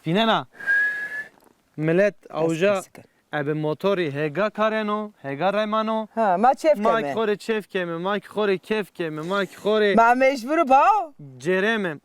Finena. Millet avuca ebe motori hega kareno, hega remano. Ha, ma çefke Ma mi? khore çefke mi, ma khore kefke mi, ma khore Ma mecburu bao. cereme.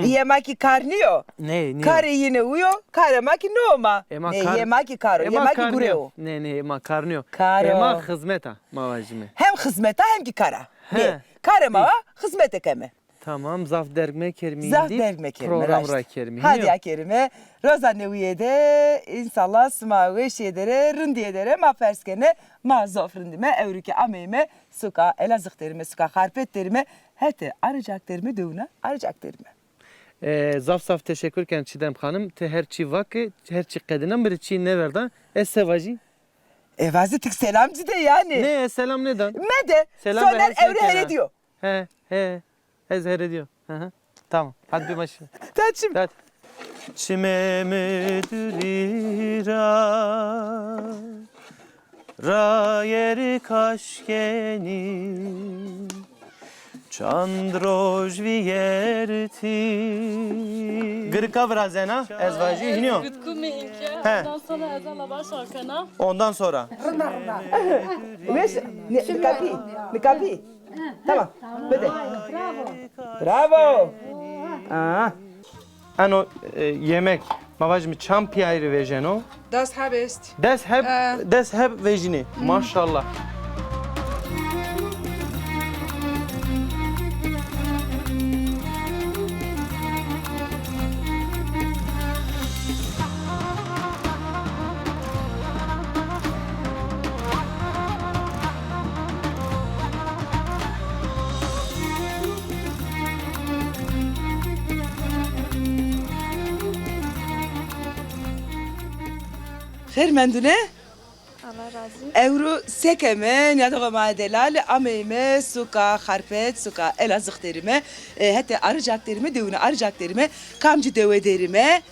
Yemaki karnıyor. Ne? Kare yine uyo, kare maki noma. Ema Ne kar- yemaki karo, Ema yemaki karnıyor. gureo. Ne, ema karnıyor. Karo. Ema hizmeta mavajime. Hem hizmete hem ki kara. He. Ne? Kare mava hizmete keme. Tamam, zaf dergme kerimi Zaf indi, dergme kerime. program raşt. ra kerimi. Hadi Niye? ya kerime. Roza neviyede inşallah smağı şeydere rındiyedere ma ferskene ma zofrindime evrike ameyme suka elazık derime suka harpet derime hete arayacak derime dövüne arayacak derime. Zaf saf teşekkürken Çiğdem Hanım te her çi vakı her çi kadına bir çi ne verdi? Sevaji. Vazitik selamcı de yani. Ne selam neden? Mede. Selam Soner veren evre sen hele kere. diyor. He. Ezher ediyor. Hı. Tamam. Hadi bir başla. Taçım. Hadi. Çime müdürira ra yeri kaşkeni Çandroj viyerti Gırka vrazena ezvaji hiniyo. He. Ondan sonra ezanla başlarken Ondan sonra. Veş, ne kapi? Tamam. Böyle. Bravo. Aa. Ano yemek mavajmi çampi ayrı vejeno. Das habe ich. Des hep vejini. Maşallah. Fermendune. Allah razı olsun. Evru sekeme nyadoga madelal ameyme suka harpet suka elazık derime hatta arayacak derime devune arayacak derime kamcı deve derime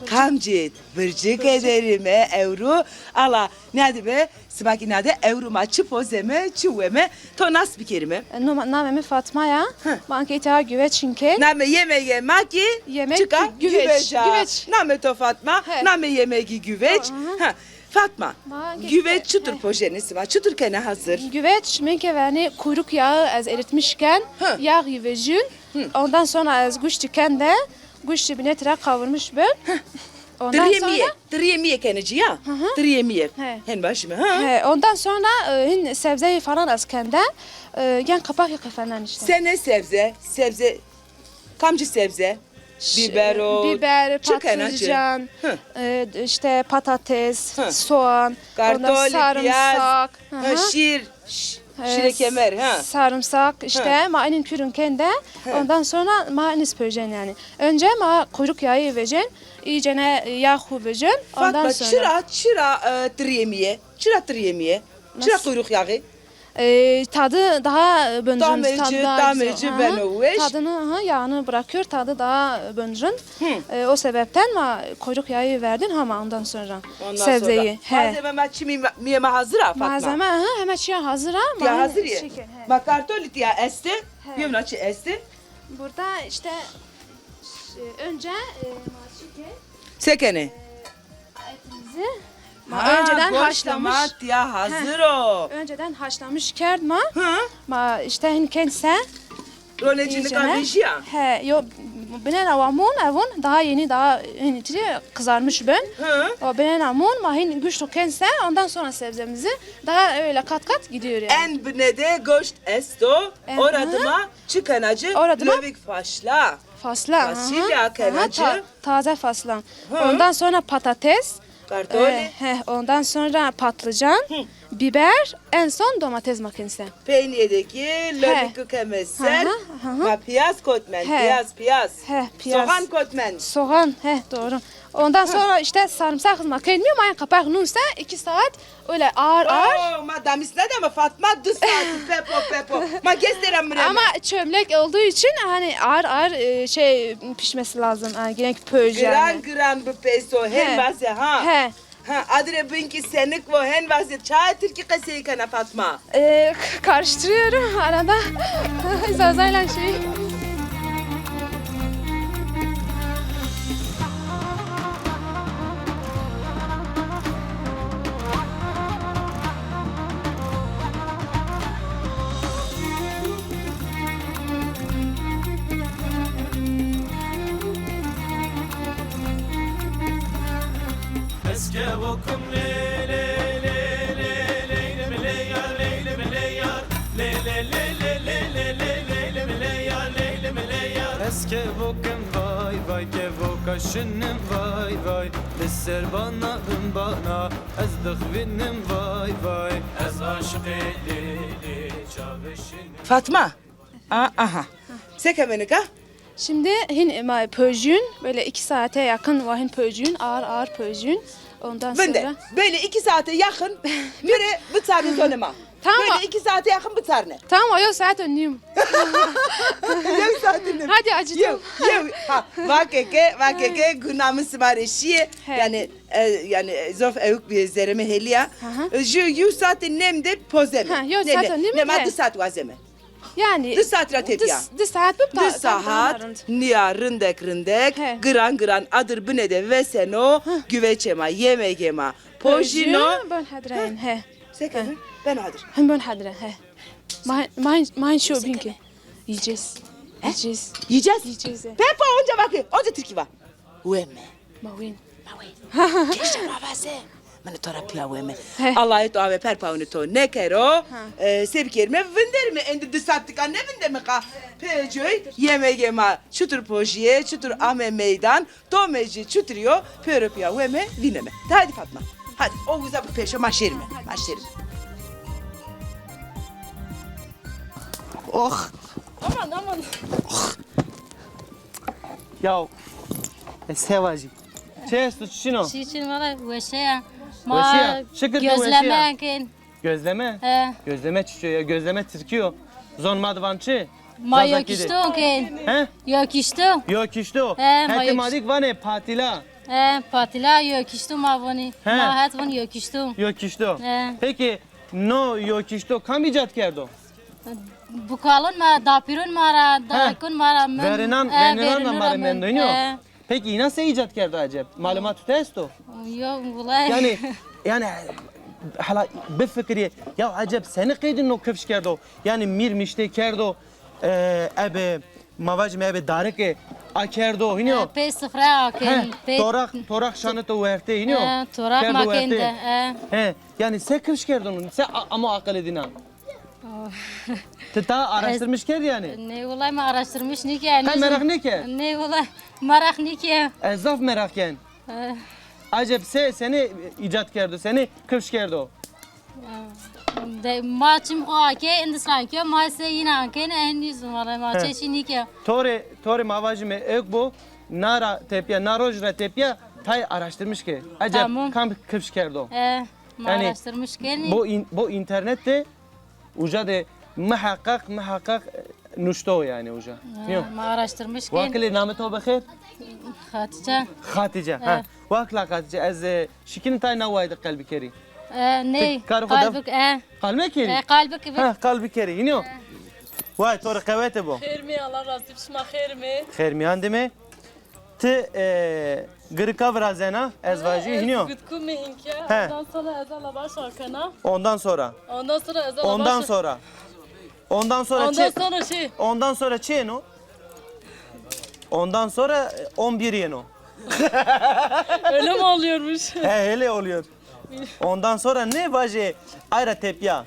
kamcı bırcık ederime evru ala ne be smaki nade evru ma çipozeme çuveme to nas bir kelime Namemi Fatma'ya. Bankete güveçinke. name yemeğe maki Yemek, çıka güveç, güveç. name to Fatma He. name yemeği güveç ha Fatma Ma- güveç çutur pojenesi var çutur kene hazır. Güveç menkeveni kuyruk yağı az eritmişken Hı. yağ yivejün. Ondan sonra az guştiken de guşti binetre kavurmuş ben. Ondan Triyemiye, triyemiye keneci ya. Triyemiye. He. Hen başıma ha. Ondan sonra sebzeyi falan az kende yan kapak yakıfenden işte. Sen ne sebze, kamcı sebze, biber o, Biber, çıkan acı. patlıcan, Hı. işte patates, Hı. soğan, ondan Kartol, piyaz, sarımsak, şir, şire kemer ha. sarımsak işte mainin kürünken de ondan sonra mainin spöjen yani. Önce kuyruk yağı vereceksin, iyicene yağ vereceksin. Ondan Fatma sonra çıra triyemiye, çıra kuyruk yağı. tadı daha böncün, Dameci, tadı daha dameci güzel. Hı hı. ben o eş. Tadını yağını bırakıyor, tadı daha böncün. O sebepten kuyruk yağı verdin ama ondan sonra Ondan sebzeyi. sonra malzeme miyeme hazır ha Fatma. Malzeme hemen şey hazır ama. Ya hazır ya. Şeker, he. Ma kartoli ya esti, yemnaçı esti. Burada işte önce şeker Sekene. etimizi önceden haşlamış. ya hazır o. Önceden haşlamış kerma. Hı? İşte kendisi Rollecini kavrışı ya. He, yo benen avamun avun daha yeni daha içi kızarmış ben. Hı? O benen amun mahin güçlü kendisi ondan sonra sebzemizi daha öyle kat kat gidiyor yani. En bnede goşt esto, En- oradıma çıkanacı, Oradıma- lövik faşla. Fasla. Fasulye, aha. kenacı. Aha, taze faslan. Ondan sonra patates. Kartoli, Ondan sonra patlıcan, biber, en son domates makinesi. peyniyedeki lövik kemesen, Hı hı. ma piyaz kotmen, He. piyaz. Piyaz. Soğan kotmen. Soğan, doğru. Ondan sonra işte sarımsak makinemiyor ama kapak nunsa 2 saat öyle ağır ağır. Oh, ma damis ne deme Fatma, 2 saat, pepo. Ma gösterem mrem. Ama çömlek olduğu için hani ağır ağır şey pişmesi lazım. Yani yine pöj yani. Gran bu peso, hen vase ha. He. Ha, adre binki senik bu hen vase, çay Türkiye kaseyi kana Fatma. Karıştırıyorum arada. Zazayla şey. Eske vokum le le le le le le yar le yar le le le le le le le yar le yar Eske vokum vay vay ke vokaşınım vay vay Lisser bana bana ez dıgvinim vay vay Ez aşık eli çaveşinim Fatma. Aha. Sekemenika. Şimdi hin pöjün böyle 2 saate yakın var hin pöjün ağır pöjün. Ondan Ben de sonra böyle 2 saate yakın biri bıçarını söyleme. Tamam. Böyle 2 saate yakın bıçarını. tamam o yok saat önlüyüm. Yok saatini. Hadi acıdım. Yok. Ha, vakeke günahımı siparişi He. yani zof evuk bir zereme heliya. Ju saatin nemde pozeme. Ha, yok, zaten nem Ne he. ma saat vazeme. Yani Dış saat ratepya. Dış saat bu Dış saat niya rındek He. gran adır bine de veseno güveçema yemegema pojino. ben hadrayım he. Sekeme ben adır. Hem ben hadrayım he. Main şu binki. Yiyeceğiz. Yiyeceğiz. Yiyeceğiz. he. Pepa onca bakayım. Onca Türkiye var. Uemme. Mawin. Keşke babası. Bana torapia uemme. He. Allah'ı to ave perpa onu to ne kero. Sevkirme vinderme endi dısattık anne vindeme ka. Pejoy yemegema çutur pojiye çutur ame meydan. Tomeci çuturuyor. Perapia uemme vineme. Hadi Fatma. Hadi o güzel bu peşe maşerime. Maşerime. Oh. Aman. Ya Sevacı Çesto çino Çiçin valla veşeya. Veşeya, şıkır da gözleme veşeya. ken. Gözleme He. Gözleme çiçiyor ya gözleme tirkiyor Zon madvançı Ma yok işte ken. He? Yok işte. Yok işte o. He, ma Heti yok madik vane patila. Patila yok işte ma vani. He. Ma hat vani yok işte. Yok işte o. He. Peki no yok işte o kam icat kerdo? Bu kalın ma dapirun mara dakun mara. Verinan da mara mendo iniyor. Peki nasıl icat kerdo acaba? Malumat testo. Yok bulay. Yani hala بفكري يا عجب سنة قيد إنه كيفش كردو يعني مير مشتي كردو أبي ما واجم أبي دارك أكردو هنيو Pe sıfra ken. torak şanıtı verte hiniyo Torak ma ken de. he yani sen kıvş kerdon sen ama akıl edina Teta araştırmış ker yani Ne bulay ma araştırmış ne ki? Sen merak ne ki? Ne bulay merak ne ki? Ezaf merak ken Acep seni icat kerdo seni kıvş kerdo De maçım o ake endişan ki ma se yine ken en yüz mara ma çeşini ki. Tori mavajime ek bu nara tepya narojra tepya tay araştırmış ki acep Tamam. kam kıvş kerdo Ma Yani araştırmış ken. bu internette uca de muhakkak nuşto yani uca. Yok. Ma araştırmış ken. Vakili namet o bekir? Hatice. Hatice. Ha. Vakla Hatice az şikin tay navaydı kalbi keri. Ne? Karı kodam. Kalbik Kalme keri? kalbik Ha kalbi keri. Yine Vay tori kavete bu. خيرمي الله راسي بسمع خيرمي Khair mi andeme? Te gırka vrazena ezvacı hiniyor. بدكم هينكا He. ondan sonra ezala başarkana Ondan sonra. ondan sonra ezala Ondan sonra. Ondan sonra ondan çe- sonra şey Ondan sonra çeno. Ondan sonra 11 yeno. öyle mi oluyormuş? He hele oluyor. Ondan sonra ne vaje? Ayra tepya.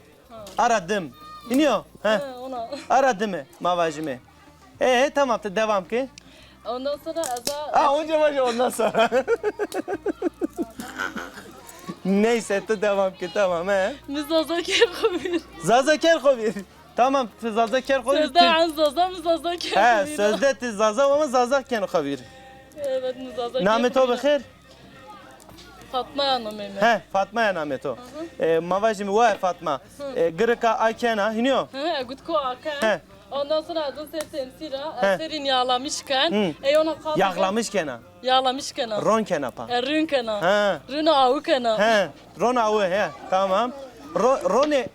Aradım. İniyor. He. Ona. Aradı mı mavajimi? Tamam da devam ki. Ondan sonra ezala Önce vaje ondan sonra. Neyse de devam ki tamam he. مزازا كيف خبير Zaza Kerkovir. Tamam Zaza Kerkovir. sözde عن زازا مزازا كيف He sözde Zaza ama Zaza Kerkovir. evet مزازا Namet o bekir. Fatma Hanım Mehmet. He Fatma ya namet o. Mavajimi wa Fatma. Gırka Aykena hiniyor. He gutku aka. He. Ondan sonra adın temsila He. serin yağlamışken ona kaldı. Yağlamış kena. Yağlamışken. Ron kenapa. Rün kana. He. Rün avu kana. He. Ron avu he. Tamam.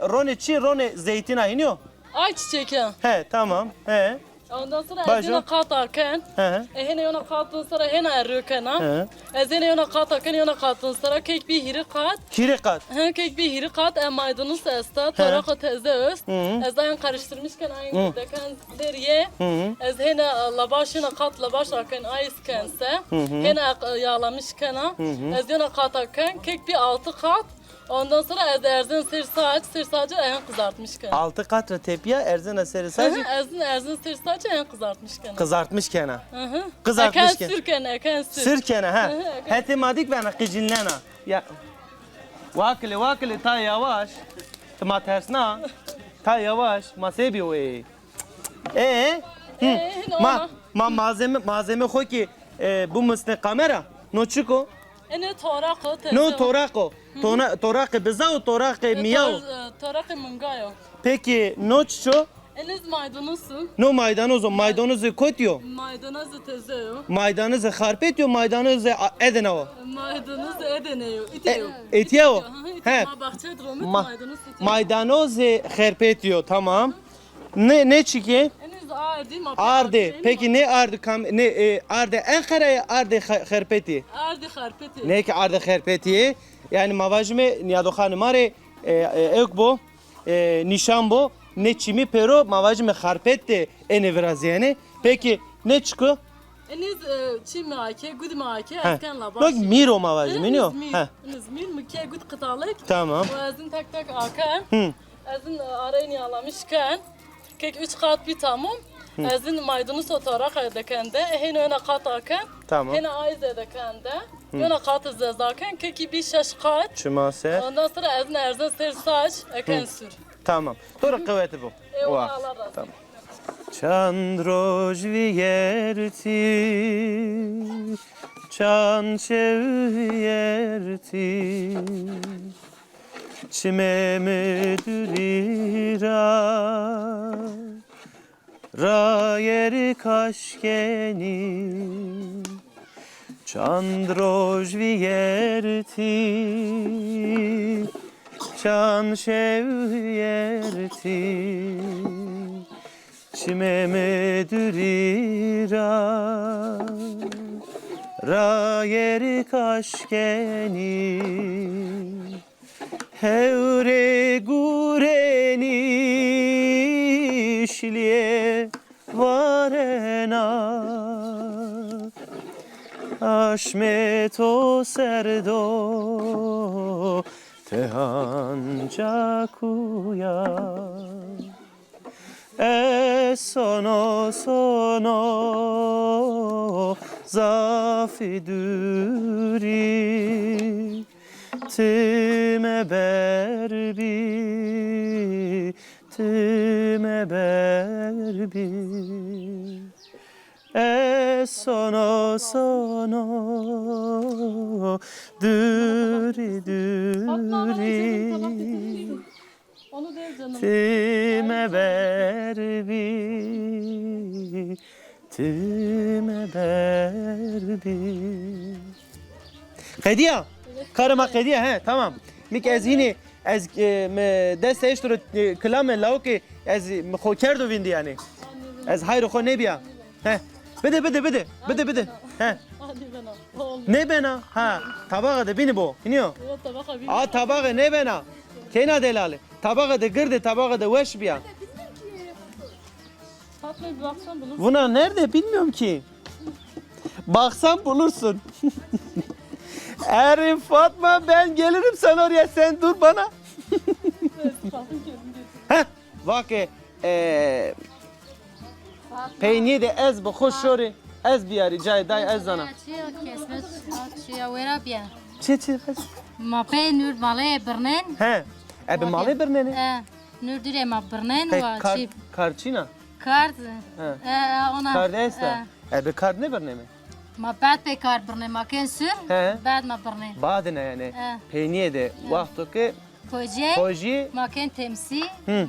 Rone çi rone zeytina hiniyor. Ayçiçek ya. He tamam. He. Ondan sonra Başa. ez yine katarken, He. hene yana katın sonra hene errökena. He. Ez yine yana katarken yana katın sonra kek bir hiri kat. Kirikat. Kek bir hiri kat, maydanoz esta, taraka teze öz. Hı. Ez dayan karıştırmışken aynı deken deriye. Hı. Ez hene lavaş yana kat lavaş aken ayız kense. Hene yağlamışken ez yana katarken kek bir 6 kat. Ondan sonra ez erzin sır sacı en kızartmışken. 6 katra tepiye erzine seri sadece Erzin sır sacı en kızartmışken. kızartmış kena. Eken Kızartmış sürken, eken sür. Sır kena ha. Hı hı, evet. Hetimadik bana kıcınlena. Ya. Vakili ta yavaş. Ma tersna. Ta yavaş. Ma sebi we. Ma malzeme koy ki bu mısne kamera. No çuko. Ene torako teze. No torako. Torako biza o torako miyav. Torako mungayo. Peki no çuço. Eniz maydanozu. No maydanozu. Maydanozu koyuyor. Maydanozu tezeyo. Maydanozu harpetiyor. Maydanozu edenavo. Maydanozu edeneyo. İtiyo. Etiyor. He. Ma bahçe dromit Ma- maydanoz itiyo. Maydanozu harpetiyor. Tamam. Ne çıkıyor? Eniz ardi ma. Arde. Peki ne arde? Arde en karaya arde harpeti. Ardi harpeti. Ne ki arde harpeti? Yani mavajme niyadokhane mare ekbo nişambo ne çimi pero mavajme harpeti enevraziyane. Peki ne çıkıyor? Eniz çi maake, gud maake, Ha. asken labaş. Bak miro mavajme ne o? Ha. Eniz mir mükye gud kıtalık. Tamam. O ezin tak akan. Hı. Ezin arayın yağlamışken. Kek 3 kat bir tamam. Ezin maydanoz otarak edekende. Hene öne kat akan. Tamam. Hene ayız edekende. Öne kat zezaken. Keki bir 6 kat. Çımase. Ondan sonra ezin erzin ser saç. Eken sür. Tamam. Doğru kuvveti bu. Onu Vah. Allah razı. Tamam. Chandroj vierti, chanchevierti, çime müdürira, rayeri kaşkeni, Chandroj vierti, chanchevierti, çime medurira rayeri kaşkeni hevre gureni şiliye varena aşmeto serdo tehanca kuya sono zafi duri tüme berbi sono duri Onu değil canım. Tüme berbi, tüme berbi. Kediya, karıma kediya he tamam. Mik ez yine ez dest eşturu kılame lauki ez mkhokerdo vindi yani. Ez hayro kho ne biya. He. Bede. He. Hadi bana. Oldu. Ne bena? Ha. Tabağa da bini bu. İniyor. Evet tabaka bir. A tabağı ne bena? Kena delali. Tabağı da girdi, tabağı da veş biya. Fatma bir baksan bulur. Buna nerede bilmiyorum ki. Baksan bulursun. Erin Fatma ben gelirim sen oraya sen dur bana. Heh. Bak peynir de ez bu hoş şori ez biyari cay day ez zana. Kesmet açıya vera bien. Çe. Ma pe nur male bernen. He. Abi malı bir ne? Nur dire ma bernen ve çip. Karçina. Kart. Ona. Kardesta. Abi kard ne bir ne mi? Ma bad pe kart bernen ma ken sür. He. Bad ma bernen. Badine yani. Peynir de vakti ki Koje. hoji Ma ken temsi.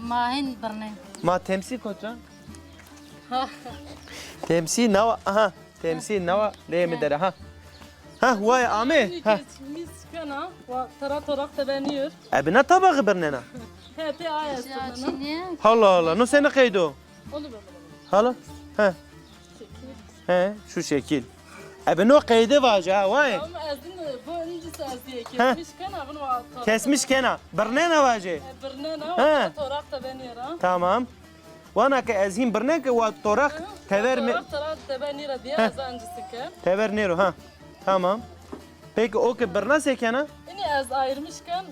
Ma hin bernen. ma temsil kotra. Temsil nava aha temsil nava lehme dere ha. Ha vay ame ha. Mis kana. Tara torak tebeniyor. Abi ne tabağı bir ne? He te ayas. Çini. Allah Allah no sene kaydo. Onu ben. Hala He. He, şu şekil. Ebe no kaydı vaca ha, vay. Ama ezin bu öncesi eziye kesmişken abin var. Kesmiş kena. Birne ne vaca? Birnena He. torak da ben yara. Tamam. Wana ke ezhin birne ke wa torak tever mi? Torak da ben yara diye ez öncesi ke. Tever nero ha. Tamam. Peki o ke birne sekena? Yine ez ayırmışken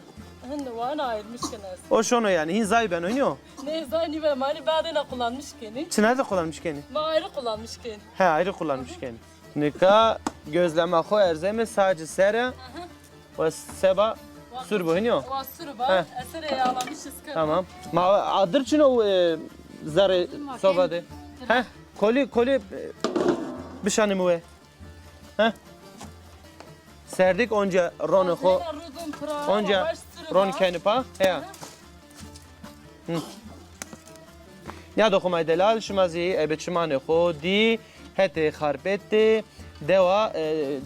Hinde var ayırmışken ez. O şunu yani hin zay ben oynuyor. Ne zani ve mani badena kullanmışken. Çinerde kullanmış keni. Ma ayrı kullanmışken. He ayrı kullanmış keni. Nika gözleme xo erzeme sadece sere ve seba sür bu oynuyor. Vasır var. Esere yağlamışız ki. Tamam. Ma adır çino zare sobade. He koli bişanı mı ve? He. Serdik onca ronu xo. Onca ron keni pa. He. Ya dokunmay delal şmazi ebeçmane xo di hete xarpette deva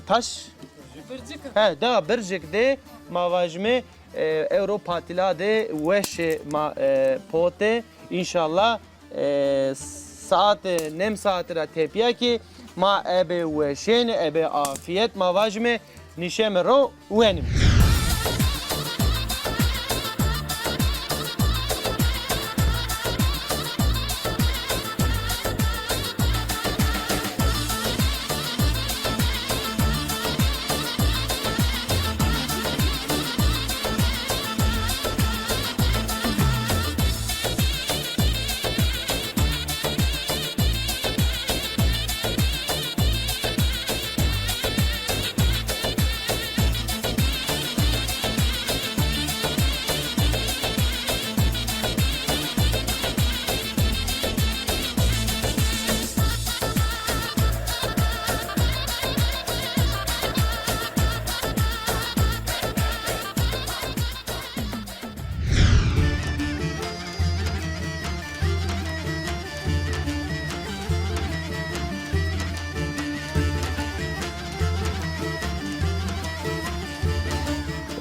taş Bircik. he deva bircik de mavajme euro patila de weş ma pote inşallah saat nem saatira tepiya ki ma ebe weşen ebe afiyet mavajme nişemero wenim.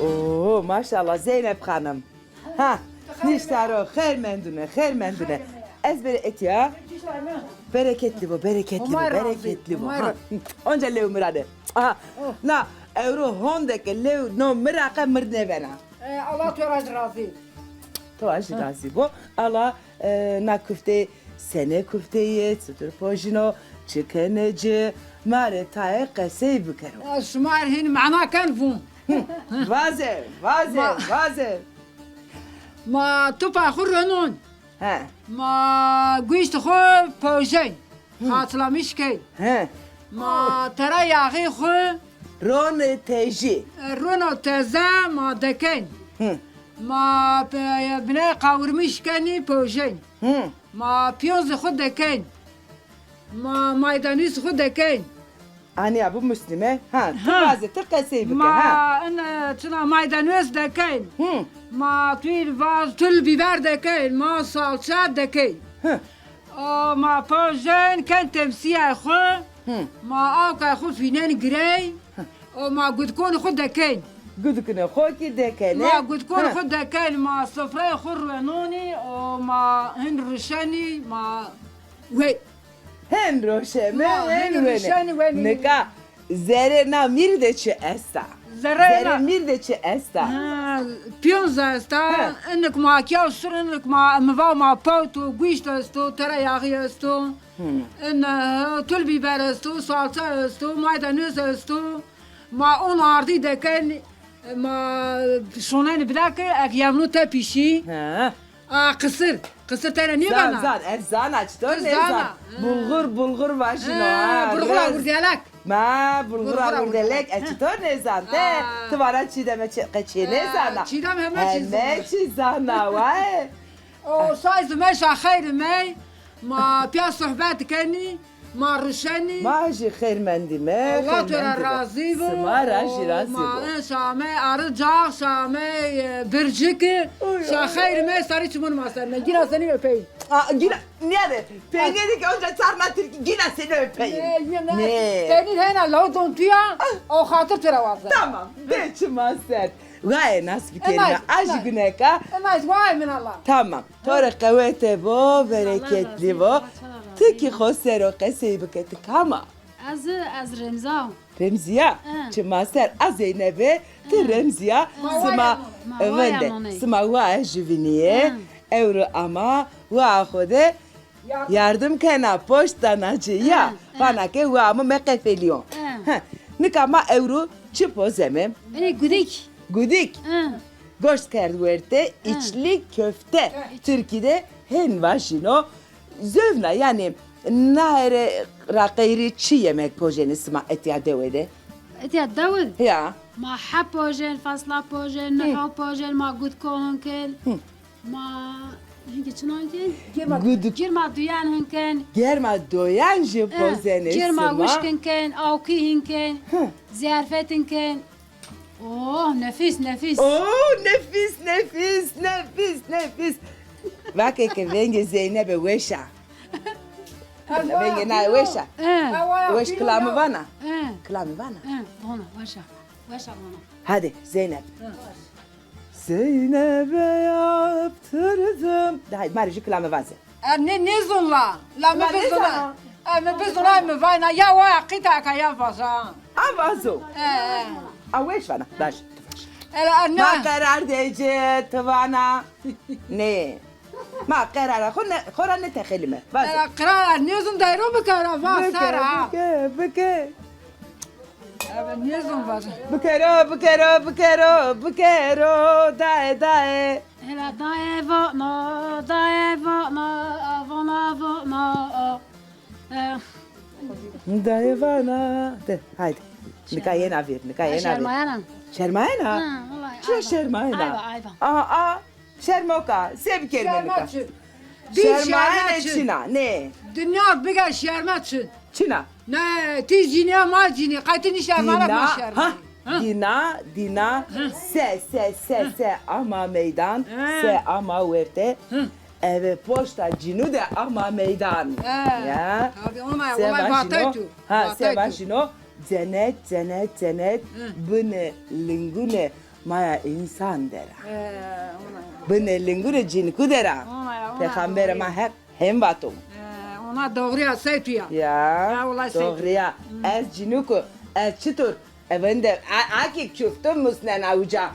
Oo maşallah Zeynep Hanım. Ha, niştaro, xeyr mendune. Ez bereket ya. Bereketli bu, bereketli bu. Ha. Onca lev mırade. Aha, na, euro hondeke lev no mıraka mırne vena. Allah töraj razı. Toaj razı bu. Allah na küfte, sene küfteyi, tutur pojino, çıkanıcı, mare taye kasey bükero. Şumar hin mana kan fun. Vaze. Ma tupa khurunun. Ha, Ma güist xo pojen. Hatlamış ki. ha. Ma tera yağı xo Ron teji. runo teza ma deken. Hı. Ma bine kavurmuş kani pojen. Hı. Ma piyoz xo deken. Ma maydanoz xo deken. Ani bu Müslüme. Ha, vaze kasey bükero. Ha. Ma ana tuna maydanoz deken. Hı. Ma tül vaz tül biber deken. Ma salça deken. Hı. ما پوزن کن تمسیه خو Hı. ما آقا خو فینن گری و ما گود کن خود دکن Gudukune hoki dekene. ما گود کن خود دکن ما سفره خو روانونی و ما هن روشنی ما وی Hen roşeme, Ma, hen hen roşeni ve vene. Neka, zere na mirdeçi esta. زرنا mirdeçi esta. پیونزه است انک ما کیا سر انک ما موا ما پوتو گوشت است ترا یاغی است ان تول بیبر است سالچه است مایدانوز است ما اون آردی دکن ما شونن بدک اگیامنو تا پیشی Ha. قصر ترا نی Zan بنا zan, erzan açtır ne Zana. zan. Bulgur vajino. برغلا وردیالک Ma bulgur Bulgur avurdelek açtır ne zan. Te Ha. tıvara çiğdeme çiğ ne zana. چیدم همه چیز Hemen çiğ zana vay. او سایز مش خیر می ما پیا صحبت کنی ما روشنی Maji xeyrmendime. Allah töre razı bu. Smara razı Ma bu. şame arıca şame bircik şahir me sarı çumun masar me gina seni öpeyim. Yine nerede? Peyniri ki önce sarma Türkiye yine seni öpeyim. Ne? Senin hena laudon tuya o hatır töre varsa. Tamam. De çımazsın. Gaye nasıl bir kelime? Nice, Acı nice. güneka. Ama vay min Allah. Tamam. Tora kavete bu, bereketli bu. تکی خسر و قصه بکت کاما از رمزا رمزیا چه ماستر از زینبه تی رمزیا سما ونده سما واه جوینیه euro ama wa khode yardım kana posta naciya bana ke wa mı mekefeliyon nikama euro çıpo zemem beni güdik. gudik goşt kerdverte içli köfte Türkiye'de hen vaşino zövna yani nahre rakayri çi yemek pojeni sma etya devede اتيا الدول ya ما حب بوجن فاصلة بوجن نحو بوجن ما قد كونكن ما هنك شنو هنكن guduk جير ما دويان هنكن germa doyan ji pozeni جير ما sma وشكن كن أو كي هنكن زيارفتن كن أوه نفيس نفيس Oo nefis nefis nefis nefis. Bak ki venge Zeynep'e weşa. Venge na weşa. Weş kılamı bana. Kılamı bana. هنا وشا وشا هنا Hadi Zeynep. Zeynep'e yaptırdım. Haydi marıcı kılamı vazı. Ne zonla? La me bezona. Me bezona me vayna ya wa qita ka ya fasa. Avazo. Aweş bana. Daş. Ela Ma anna. karar dece tavana. Ne? Ma karar. Khora ne tekhilme. Vazı. Ela qira ne zon dayro bikara va sara. Beke. Ela ne zon va. Bukero, dae. هلا ضايفنا ضايفنا أفنا فنا Dae bana. De, haydi. Nikayena ver, nikayena ver. شرمانا Şermayena? والله Şu şermayena. أيوة Aa, şermoka. Sev kelmenika. Şermayena Çina. Ne? Dünya biga şermetsin. Çina. Ne tizine ma cini qaytini şermana ma şerma. Dina. Se ama meydan. Se ama verte. Eve posta cinu de ama meydan. Ya. Abi ona Se olay başino. bataytu. Ha, se başino. Cennet. Bune lingune maya insan dera. Bune lingune cinku dera. Peygamber ma hep hem batum. Ona doğruya saytuya. Ya. vallahi Doğruya. Ez cinuku. Ez çıtur. Vende aki küftüm musnen avuca.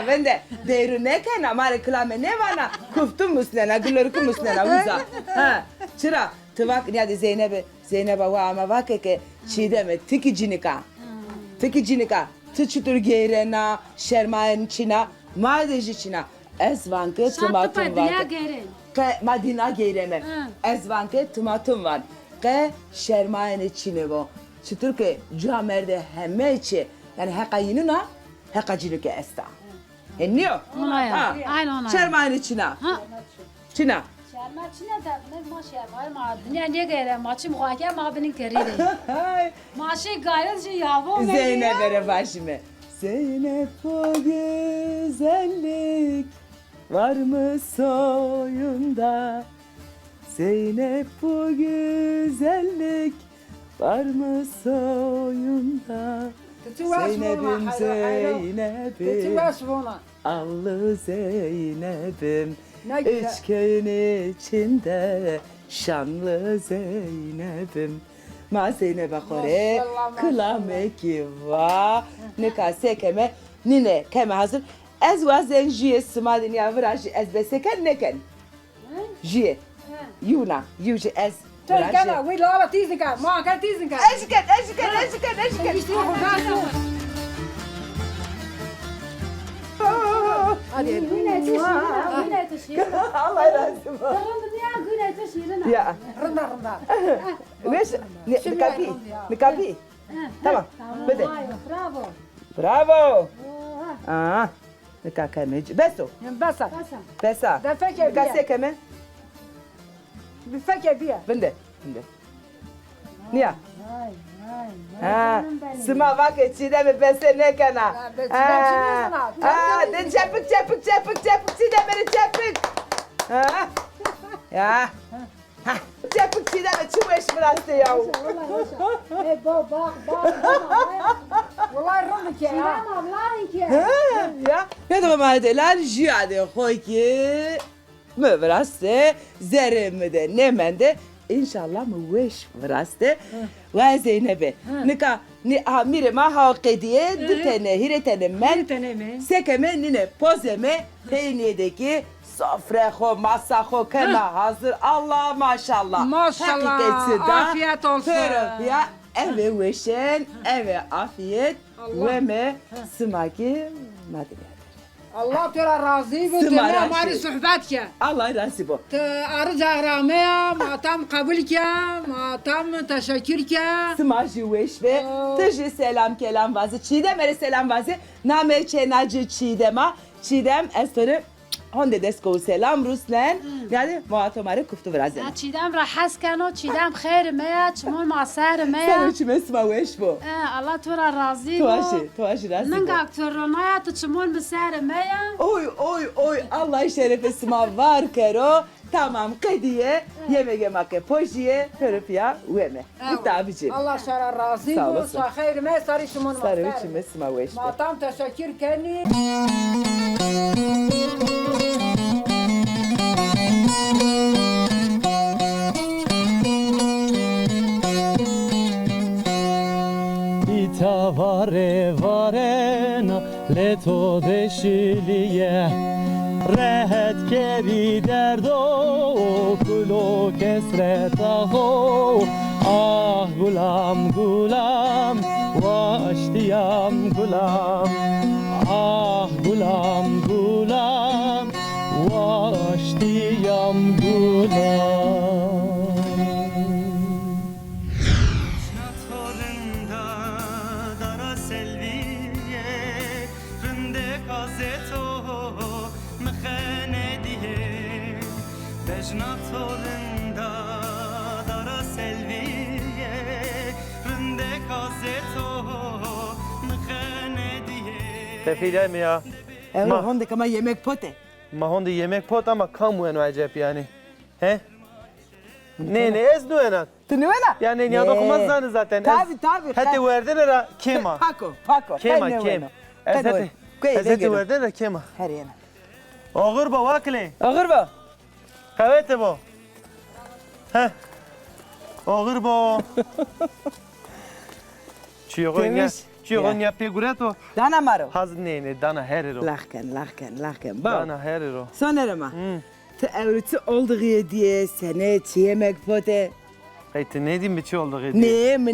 Vende. Deyru ne ken amare klame ne bana. Küftüm musnen agülörkü musnen avuza. Ha. Çıra. Tıvak yani Zeynep'e va ama vak ke çiğdeme tiki cinika. Tıçıtır geyrena şermayen çina. Madeci çina. Ez vankı tımatım شاطبة vankı. دنيا غيرين Ke Madina geyreme. Ez vankı tımatım var. Ke şermayen çini bu. Çıtır ke camerde hemme içi. Yani heka yinuna heka cinuke esta. Enniyor? والله يا عين هنا Şermayen çina. ها Çina. شرما شنو ده ما شرما ما الدنيا دي غير ماشي مخاكي ما بين كريدي ماشي قايل شي يابو Zeynep'e başımı. Zeynep o güzellik var mı soyunda? Zeynep bu güzellik var mı soyunda? Zeynep'im Zeynep'im Tıvas bona. allı Zeynep'im Ne güzel. üç köyün içinde şanlı Zeynep'im. Ma Zeynep'e kore Maşallah, kılame ki va ne kase keme nine keme hazır ez vazen jiye smadin ya viraj ez beseken neken jiye yuna yuji ez Tölgana we la tizika. Ma ka tizika. eşken İşte bu gazo. Hadi. غنى تشيرنا Allah razı olsun الدنيا غنى تشيرنا ya Rında. Veş nikapi tamam bede برافو bravo nikaka meci beso Basa. besa Da feke nikase biya. keme Bir feke biya. Vende. Niya? Sıma bak içinde mi bese ne kana? De çapık çidemeri çapık. Ya. Çapık çideme çuveş burası ya. Vallahi rında ki ya. Ya. Ne de madeler jiyade koy ki. Mı burası zerimi de nemen de inşallah mı veş vraste ve Zeynep'e. Nika ni amire ma hakkediye dutene hiretene men Hiretene men. sekeme nine pozeme peyniyedeki sofra ho masa ho kema hazır Allah maşallah. Maşallah, Hakikatsi da afiyet olsun. Töröpya eve veşen eve afiyet ve me smaki madine. Allah ترى راضي بو سمارة تمام ماري شيء. صحبات كيا Allah razı bu. ارجع راميا ما تم قبول كيا ما تم تشكر كيا Smajı veş ve tıcı selam kelam vazı. Çiğdem ere selam vazı. Name çenacı çiğdema. Çiğdem estörü honde desko selam Ruslen. Yani muhatamare kuftu vrazı. چیدم را حس کنو چیدم خیر میا چمون ما سر Sen میا içime sma veş bu. الله تو را راضی Tuaşı razı bu. ننگا اکترونایا تو چمون به سر میا Oy Allah şerefe sma var kero. Tamam kediye yemek yemek pojiye hörüpya veme. Bitti abicim. الله شرع راضي Sağ بو olasın. خير ما صار شمون ما Sarı سر içime sma veş ما bu. تم تشكر كني İta varena leto deşiliye Rehet keri derdo kulo kesretaho Ah gulam gulam vaştiyam gulam Ah gulam gulam vaştiyam gulam Torunda dara selviye rinde gazeto mkhane diye bejna torunda dara selviye rinde gazeto mkhane diye Tefile mi ya? Evet honde kama yemek pote. Ma hondi yemek pot ama kamu en acep yani. He? Ne ez nuenan? Tınıvela. Yani ya dokunmaz zanı zaten. Tabi. Hadi verdin era kema. Pako. Kema kem. Ez hadi verdin era kema. Her yana. Ağır ba vakle. Ağır bu. Kavete bu. He. Ağır bu. Çiğonya. Temiz. Çiğonya pegureto. Dana maro. Haz ne dana herero. Lahken. Bak. Dana herero. Sonra ama. Te evriti olduğu diye sene yemek pote. Haydi ne diyeyim bir şey oldu gidi.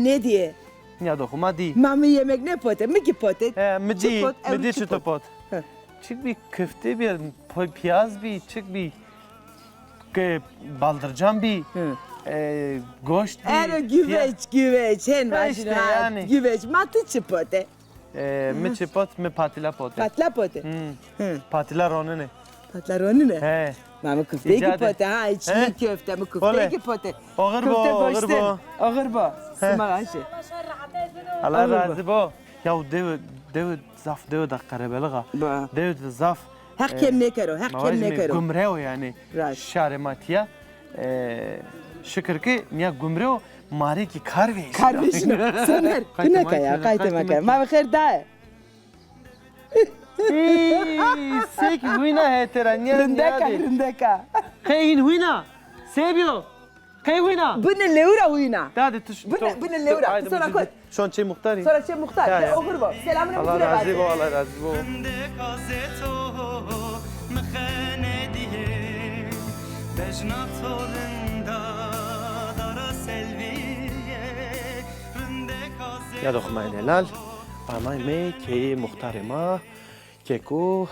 Ne diye? Ya dokuma di. Mami yemek ne pote? Mi ki pote? He midi. pot, Midi evri çıtı çıpot. pot. He. Çık bir köfte bir piyaz bir çık bir baldırcan bir goşt bir. Ero güveç. Hen Ha var işte işte yani. Güveç. Matı çıpote. Mi çıpot mi patila pote. Patla pote. Patilar onu ne? Patlar onu ne? He. Mami köfte ki İcade. pote. Ha içli He? köfte mi köfte Oley. ki pote. Ağır bu, Köfte ağır boştu. bu. Ağır bu. Sımağaşı. Allah Ağır bu. razı bu. Ya dev da karabelaga. Ba. Dev zaf. Hakem ne karo? Hakem ne karo? Gumreo yani. Right. Şarematiya. Şükür ki niye gumreo mare ki karve. Kardeşim. Soner. Ne kaya? Kayte makaya. Ma bakır da. Sek huyna hetera niye Rındeka. Kayin huyna. Sebio. Kay huyna. Bu ne leura uyuna? Hadi tuş. Bu ne leura? Sonra koy. Şu an şey muhtari. Sonra şey muhtar. Ya, ya. Okur bu. Selamını Allah müdüre razı versin. bu, Allah razı bu. Ya dokuma delal. Ama me ki muhtarıma keku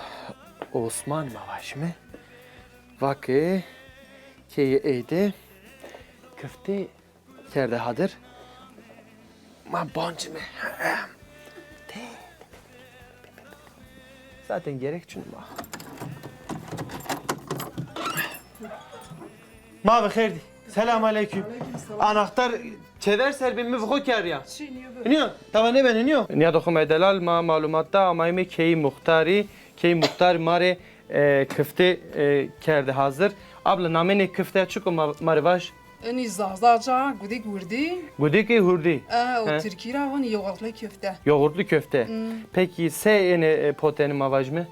Osman mavaşme. Vake ki eyde köfte serde hadır. Ma boncu me. Zaten gerek çünkü bak. Ma bexerdi. Selam aleyküm. Anahtar çever serbin mi vukut kar ya. İniyor. Tamam ne ben iniyor. Niye dokuma delal ma malumatta ama imi key muhtar mare köfte kerde hazır. Abla namene köfte çıkı marivaj. Eni zazarca gudik vurdi. Gudeki hurdi. O Türkiye ravani yoğurtlu köfte. Yoğurtlu köfte. Peki se ene poteni mavaj mı?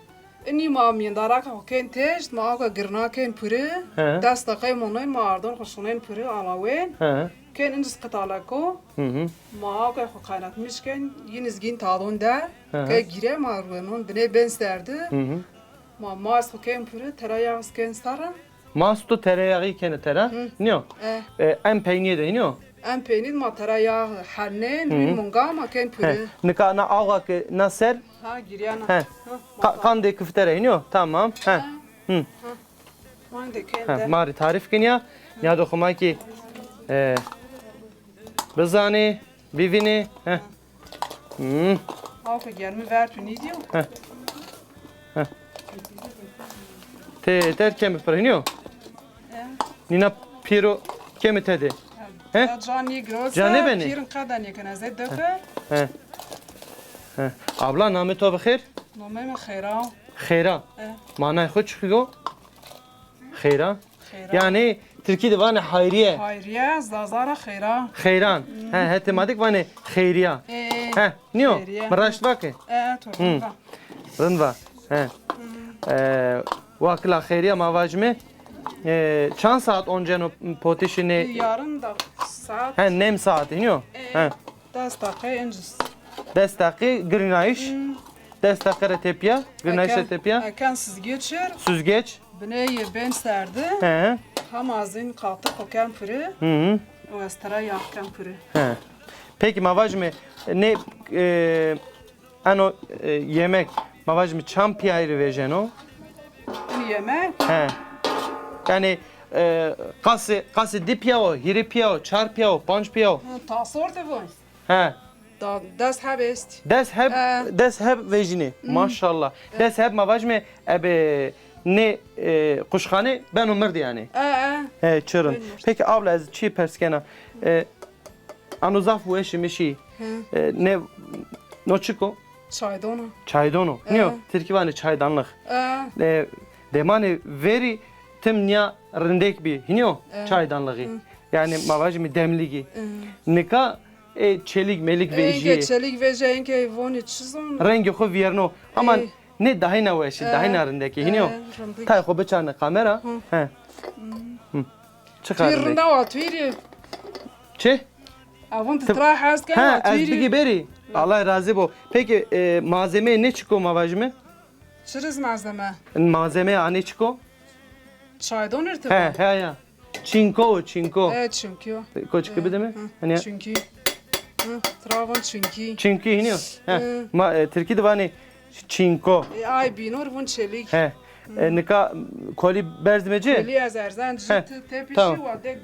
اینی ما میندارا که کن تشت ما که گرنا کن پره ها. دست دقیق منای ماردون خشونین پره علاوه ها کن اینجس قطالکو hı hı ما که خو قینات میشکن یه نزگین تادون ده ها. که گیره ما روانون دنه بنس درده hı hı ما ماست خو کن پره ترایاس کن سارا Masto tereyağı kene tera niyo em peynir de niyo ام پینید ما ترایا حنن روی منگا ما کن پره nika na ağa ke na ser ها گیریانا he kan de küftere niyo tamam he من دکن he ده mari tarif kenya ya do khuma ki bizani bivini he ها که گرمی ور تو نیدیو te ter kemi preniyo nina piro kemi tedi he جانی گروز جانه بینی. پیرن قدن یکن از دفه he he abla namı to bixir نومه من خیرا Xeyra. Manay xo çıkıyor. Xeyra. Yani Türkiye'de var ne hayriye. hayriye zazara xeyra Xeyran. He hetemadik var ne xeyriya. He niyo? Xeyriye. Maraşt vakı. torunga Rınva. He. Vakla xeyriya mavajme. Çan saat onceno potişini. yarın da saat He nem saati niyo? He. dest dakika encis Destaki grinayış. Destakere tepya. Grinayışa tepya. Erken siz geçir Süzgeç. Bineyi ben serdi He. Hamazin kalktı kokan pürü Hı hı. o estara yakkan pürü He. Peki mavajme ne ano yemek mavajme çam piyayri vejeno. Bunu yemek He. Yani kası di piyao, hiri piyao, çar piyao, panç piyao. tasor da bu He. da dest habest Des hep vejini. Maşallah. Des hep mavajme ebe ne kuşkhane ben umirdi yani. He çırın. Peki abla ez çi perskena. Anuzaf bu eşi mişi. Ne noçiko? çaydona Çaydono. Niyo? Türkiye çaydanlık. Demani veri tim niya rindek bi. Niyo? Çaydanlığı. Yani mavajmi demligi. Nika çelik melik ve Enge ijiye. çelik ve jenke voni çizon Rengi xo vierno. Aman ne dahina veşi, dahina rindeki. Niyo? Tay xo beçane kamera. He. Çıkar. Twirinde o twiri Çe? avon tıra hasken Ha, o az twiri bigi beri. Allah razı bu. Peki malzeme ne çıkıyor mavajmi? çiriz malzeme Malzeme ne çıkıyor? çaydon He, irtiba he ya. Çinko. evet çünkü Koç gibi değil mi? Hani çünkü Travan çünkü çünkü iniyor. He. Türkiye'de var ne? Çinko. ay binor vun çelik He. Nika koli berzmeci. Eli az erzan He, tepişi tamam. var dek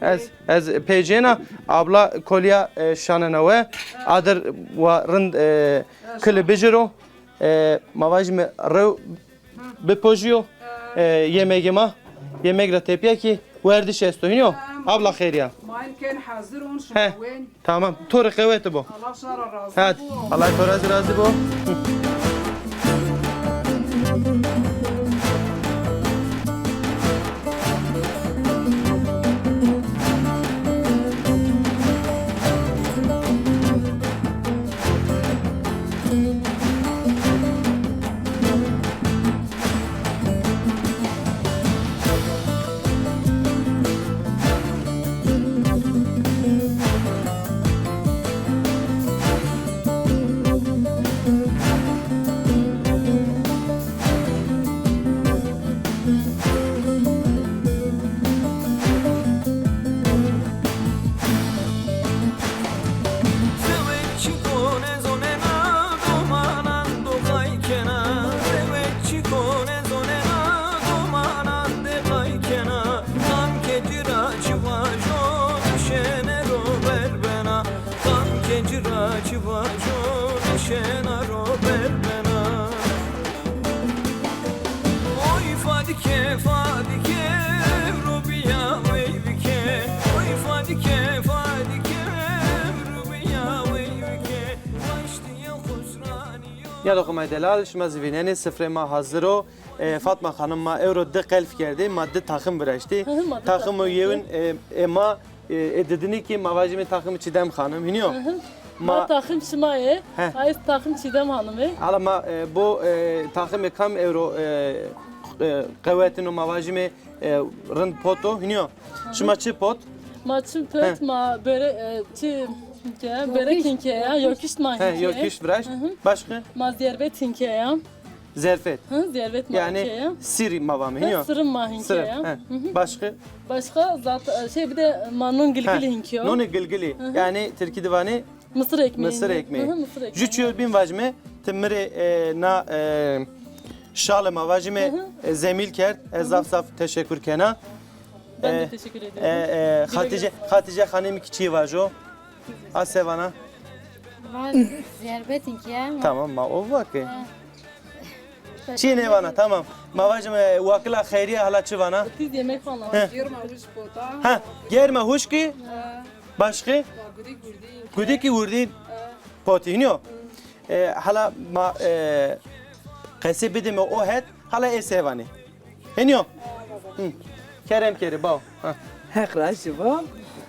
Ez pejena abla kolya şanana ve adır ve rind kili bijiro mavajmi rev bipojiyo yemek tepya ki verdiş esto iniyor. Abla khayriya. Manken hazır on He. şuwen Tamam. Tori kıvveti bu. Allah şara razı Hadi. Allah razı bu. Ya dokuma delal şuma zivineni sıfır ma hazıro Fatma Hanım ma euro de kelf geldi madde takım bıraştı takımı yevin ema dedini ki mavacimi takımı çidem hanım hiniyor Ma takım Şimaye, He. Ayız takım Çiğdem Hanım'ı. Hala ma bu takım kam euro kuvvetini mavajimi rın poto hiniyor. Şuma çi pot. Maçım pöt ma böyle böyle tinkeya, yokuş ma He yok iş vraş. Başka? Ma ziyarbet tinkeya. Zerfet. Ziyarbet ma Yani tinkeya. siri mavam hiniyor. Sırım ma Sırım. hinkeya. He. Başka? Başka zaten bir de manun gilgili hinkiyor. Noni gilgili. Yani Türkiye divani Mısır ekmeği. Mısır ekmeği. Mısır ekmeği. Jüçüyor bin vajme temiri na şale mavajme zemil kert. Ezaf saf teşekkür kena. Ben de teşekkür ederim. Hatice Hanım kiçi vajo. Asevana. Ziyarbetin ki ya. Tamam ma o vakı. Çiğne vana tamam. Mavajme vakla khayriye hala çivana. Siz yemek falan. Yirmi avuç pota. Ha germe huşki. Başka? Gudi gudi. Gudeki vurdin. Potiniyo. Hala ma qese bedime o het hala esevani. Heniyo. Kerem kere bav. حق راشي با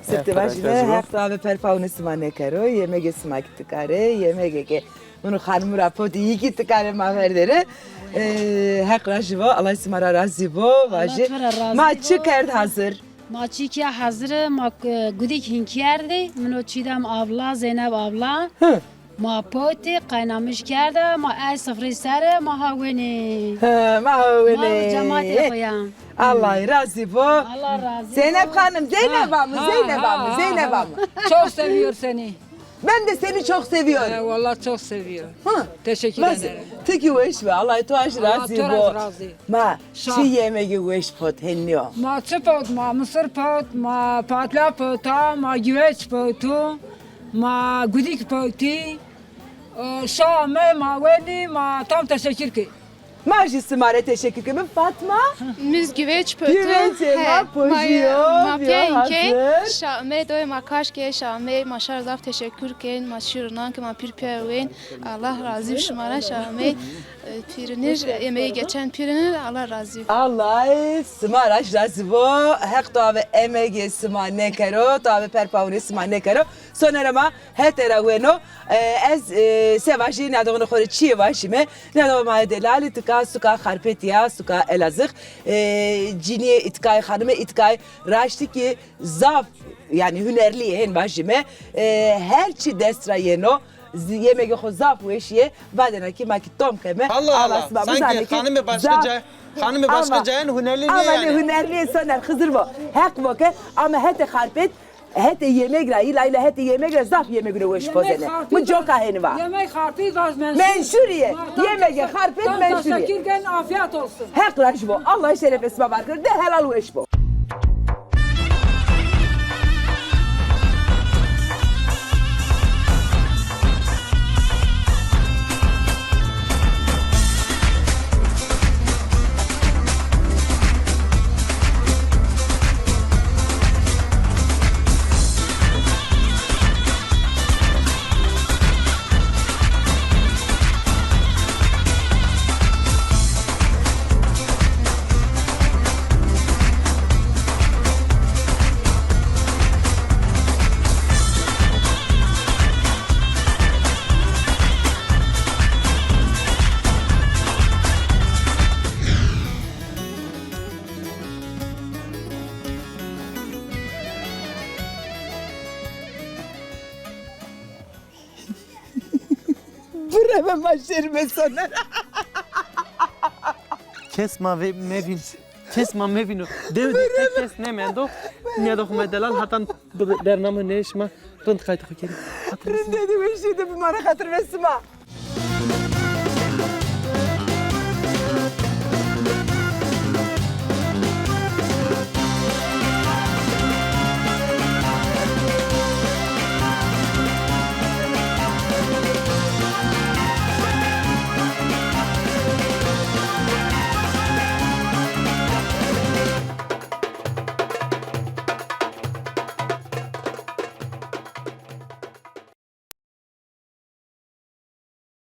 ست واجبه حق تا به پرپاون سمانه کرو yemek اسمک تکاره yemek که منو خانم را پودی کی تکاره ما وردره حق راشي با الله اسمara razı bo vaji ma çıkard hazır Maçı ki hazır, ma gudik hinkiyerdi. Mino çiğdem abla, Zeynep abla. Ma poti kaynamış kerdi, ma el sıfırı sere, ma haveni. ma هو Ma cemaat koyam. Allah razı bo Allah razı. Zeynep hanım Zeynep abla Zeynep abla Zeynep abla Çok seviyor seni. ben de seni çok seviyorum Vallahi çok seviyor. Ha Teşekkür Mas ederim. teki veş be Allah tuaş razı Allah bo razı. ma şu yemeği veş pot henniyor Ma çıpot, ma mısır pot, ma patla pota, ma güveç potu, ma gudik poti. Şame, ma veli, ma tam teşekkür ki. Marji smare teşekkür ederim Fatma. Biz güveç pötü. Güveç, ma pojiyor, Mapya inke. hazır. Şame doy makaş ke şame maşar zaf teşekkür ken maşırınan ki ma pirpiyen. Allah razı şumara şame. Pirinir emeği geçen pirinir Allah razı. Allah smara razı bo. Hak to ave emege smane kero, to ave perpaune smane kero. Sonerama hetera bueno. Ez sevaji nadogno khore çiye başime. Nadogma delali tıka suka kharpetiya suka Elazığ. Ciniye itkay hanıme itkay raşti ki zaf yani hünerli hen başime. Her çi destra yeno. Yemeği xozaf weşiye badena ki maki tom keme. Allah Allah. Sanki hanımı başka cayan hünerli ama yani. hünerli soner hızır bu. Hak bu ke ama hete harpet hete yemek ra ila hete yemek ra zaf yemek ra weş pozene. Bu joka heni var. Yemek harfi gaz Menşuriye. Yemeği harpet menşuriye. Teşekkür ederim, afiyet olsun. Hak raş bu. Allah şeref esma barkır de helal weş bu. Buraya başlarım sonra. Kesma ve mevin. Kesma mevinu. Dev kes ne mendo. Ne dokuma delal hatan bernamı ne işma. Rınt kaydı kere. Ne demek şimdi bu bana hatır ve sıma.